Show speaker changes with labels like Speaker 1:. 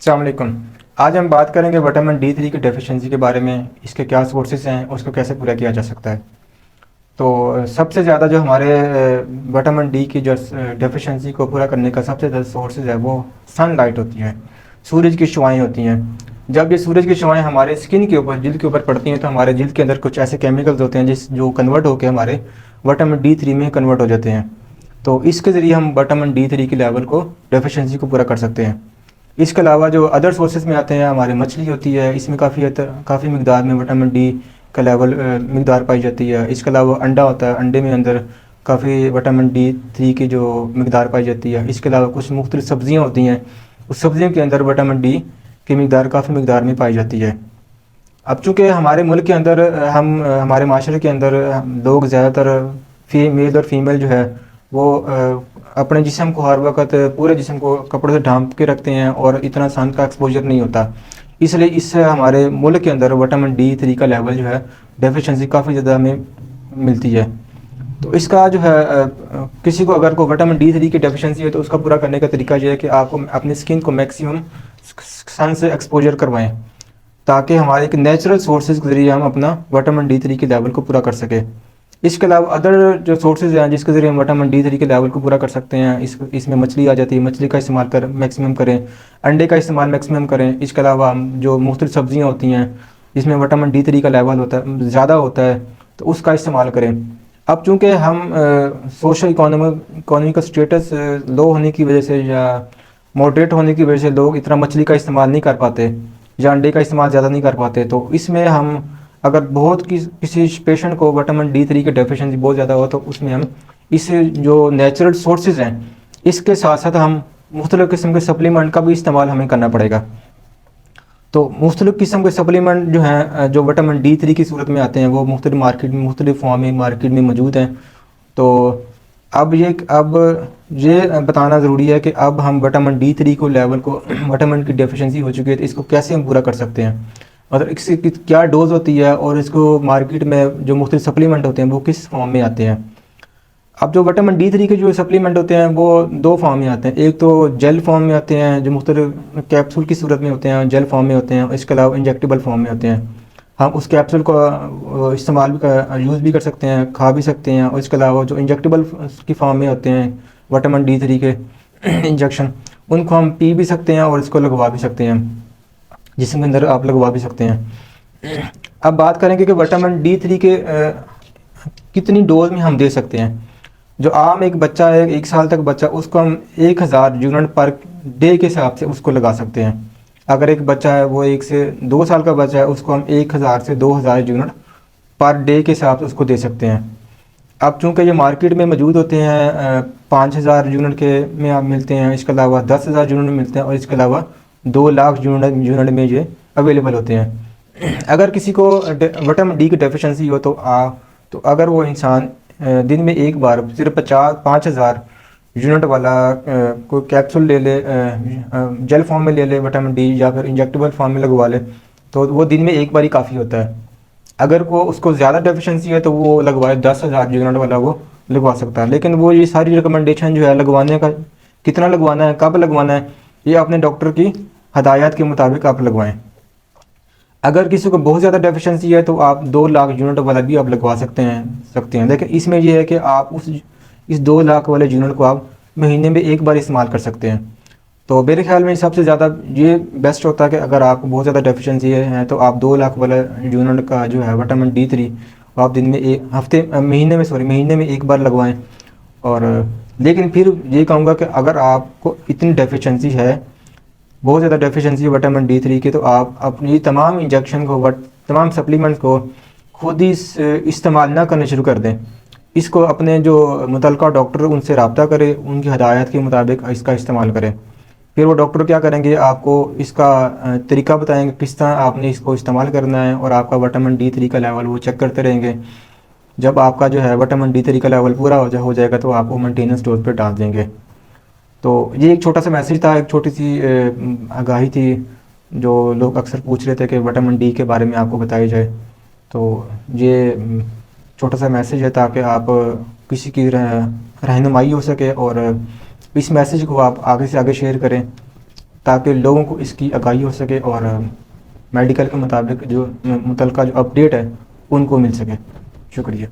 Speaker 1: अस्सलाम वालेकुम। आज हम बात करेंगे विटामिन D3 की डेफिशिएंसी के बारे में, इसके क्या सोर्सेज हैं, उसको कैसे पूरा किया जा सकता है। तो सबसे ज़्यादा जो हमारे विटामिन डी की जो डेफिशिएंसी को पूरा करने का सबसे ज़्यादा सोर्सेज है वो सनलाइट होती है, सूरज की शुआएँ होती हैं। जब ये सूरज की शुआएँ हमारे स्किन के ऊपर, जिल्द के ऊपर पड़ती हैं तो हमारे जिल्द के अंदर कुछ ऐसे केमिकल्स होते हैं जो कन्वर्ट होकर हमारे विटामिन D3 में कन्वर्ट हो जाते हैं। तो इसके ज़रिए हम विटामिन D3 की लेवल को, डेफिशिएंसी को पूरा कर सकते हैं। इसके अलावा जो अदर सोर्सेज में आते हैं, हमारे मछली होती है, इसमें काफ़ी मिकदार में विटामिन डी का लेवल मिकदार पाई जाती है। इसके अलावा अंडा होता है, अंडे में अंदर काफ़ी विटामिन D3 की जो मिकदार पाई जाती है। इसके अलावा कुछ मुख्तलिफ सब्ज़ियाँ होती हैं, उस सब्ज़ियों के अंदर विटामिन डी की मिकदार काफ़ी मिकदार में पाई जाती है। अब चूँकि हमारे मुल्क के अंदर हमारे माशरे के अंदर लोग ज़्यादातर मेल और फीमेल जो है वो अपने जिस्म को हर वक्त, पूरे जिस्म को कपड़ों से ढांप के रखते हैं और इतना सन का एक्सपोजर नहीं होता। इसलिए इससे हमारे मुल्क के अंदर विटामिन D3 का लेवल जो है, डेफिशिएंसी काफ़ी ज़्यादा हमें मिलती है। तो इसका जो है किसी को अगर को विटामिन D3 की डेफिशिएंसी है तो उसका पूरा करने का तरीका ये है कि आपको अपनी स्किन को मैक्सिमम सन से एक्सपोजर करवाएं, ताकि हमारे एक नेचुरल सोर्सेज के ज़रिए हम अपना विटामिन D3 के लेवल को पूरा कर सकें। इसके अलावा अदर जो सोर्सेज हैं जिसके ज़रिए हम विटामिन D3 के लेवल को पूरा कर सकते हैं, इसमें मछली आ जाती है, मछली का इस्तेमाल कर मैक्सिमम करें, अंडे का इस्तेमाल मैक्सिमम करें। इसके अलावा हम जो मुख्तलिफ सब्ज़ियाँ होती हैं जिसमें विटामिन D3 का लेवल ज़्यादा होता है तो उसका इस्तेमाल करें। अब चूँकि हम सोशल इकोनॉमी का स्टेटस लो होने की वजह से या मॉडरेट होने की वजह से लोग इतना मछली का इस्तेमाल नहीं कर पाते या अंडे का इस्तेमाल ज़्यादा नहीं कर पाते। तो इसमें हम अगर किसी पेशेंट को विटामिन D3 की डेफिशिएंसी बहुत ज़्यादा हो तो उसमें हम इस जो नेचुरल सोर्सेज हैं इसके साथ साथ हम मुख्तलिफ़ किस्म के सप्लीमेंट का भी इस्तेमाल हमें करना पड़ेगा। तो मुख्तलिफ़ किस्म के सप्लीमेंट जो हैं जो विटामिन D3 की सूरत में आते हैं वो मुख्तलिफ़ फॉर्म में मार्केट में मौजूद हैं। तो अब ये बताना ज़रूरी है कि अब हम विटामिन D3 को लेवल को विटामिन की डेफिशिएंसी हो चुकी है तो इसको कैसे हम पूरा कर सकते हैं, मतलब इसकी क्या डोज़ होती है और इसको मार्केट में जो मुख्तलिफ सप्लीमेंट होते हैं वो किस फॉर्म में आते हैं। अब जो विटामिन D3 के जो सप्लीमेंट होते हैं वो दो फॉर्म में आते हैं, एक तो जेल फॉर्म में आते हैं जो मुख्तलिफ कैप्सूल की सूरत में होते हैं, जेल फॉर्म में होते हैं, इसके अलावा इंजेक्टेबल फॉर्म में होते हैं। हम उस कैप्सूल को यूज़ भी कर सकते हैं, खा भी सकते हैं, और इसके अलावा जो इंजेक्टेबल की फॉर्म में होते हैं विटामिन D3 के इंजेक्शन, उनको हम पी भी सकते हैं और इसको लगवा भी सकते हैं, जिसके अंदर आप लगवा भी सकते हैं। अब बात करेंगे कि विटामिन D3 के कितनी डोज में हम दे सकते हैं। जो आम एक बच्चा है, 1 साल तक बच्चा, उसको हम 1000 यूनिट पर डे के हिसाब से उसको लगा सकते हैं। अगर एक बच्चा है वो 1 से 2 साल का बच्चा है उसको हम 1000 से 2000 यूनिट पर डे के हिसाब से उसको दे सकते हैं। अब चूँकि ये मार्केट में मौजूद होते हैं 5000 यूनिट के में आप मिलते हैं, इसके अलावा 10,000 यूनिट में मिलते हैं, और इसके अलावा 2 लाख यूनिट में ये अवेलेबल होते हैं। अगर किसी को विटामिन डी की डेफिशिएंसी हो तो अगर वो इंसान दिन में एक बार सिर्फ 5,000 यूनिट वाला कोई कैप्सूल ले ले, जेल फॉर्म में ले ले विटामिन डी, या फिर इंजेक्टेबल फॉर्म में लगवा ले, तो वो दिन में एक बार ही काफ़ी होता है। अगर वो उसको ज़्यादा डेफिशिएंसी है तो वो लगवाए 10,000 यूनिट वाला वो लगवा सकता है। लेकिन वो ये सारी रिकमेंडेशन जो है लगवाने का, कितना लगवाना है, कब लगवाना है, ये अपने डॉक्टर की हदायत के मुताबिक आप लगवाएं। अगर किसी को बहुत ज़्यादा डेफिशिएंसी है तो आप 2 लाख यूनिट वाला भी आप लगवा सकते हैं। लेकिन इसमें यह है कि आप इस 2 लाख वाले यूनिट को आप महीने में एक बार इस्तेमाल कर सकते हैं। तो मेरे ख्याल में सबसे ज़्यादा ये बेस्ट होता है कि अगर आपको बहुत ज़्यादा डेफिशिएंसी है तो आप 2 लाख वाला यूनिट का जो है विटामिन D3 आप दिन में महीने में एक बार लगवाएं। और लेकिन फिर ये कहूँगा कि अगर आपको इतनी डेफिशिएंसी है, बहुत ज़्यादा डेफिशिएंसी है विटामिन D3 की, तो आप अपनी तमाम इंजेक्शन को, तमाम सप्लीमेंट्स को खुद ही इस्तेमाल ना करने शुरू कर दें। इसको अपने जो मुतल्लिका डॉक्टर उनसे रब्ता करें, उनकी हदायत के मुताबिक इसका इस्तेमाल करें। फिर वो डॉक्टर क्या करेंगे, आपको इसका तरीका बताएंगे किस तरह आपने इसको इस्तेमाल करना है, और आपका विटामिन D3 का लेवल वो चेक करते रहेंगे। जब आपका जो है विटामिन D3 का लेवल पूरा हो जाएगा तो आपको मेंटेनेंस डोज पर डाल देंगे। तो ये एक छोटा सा मैसेज था, एक छोटी सी आगाही थी जो लोग अक्सर पूछ रहे थे कि विटामिन डी के बारे में आपको बताया जाए। तो ये छोटा सा मैसेज है ताकि आप किसी की रहनुमाई हो सके और इस मैसेज को आप आगे से आगे शेयर करें ताकि लोगों को इसकी आगाही हो सके और मेडिकल के मुताबिक जो मुतलका जो अपडेट है उनको मिल सके। शुक्रिया।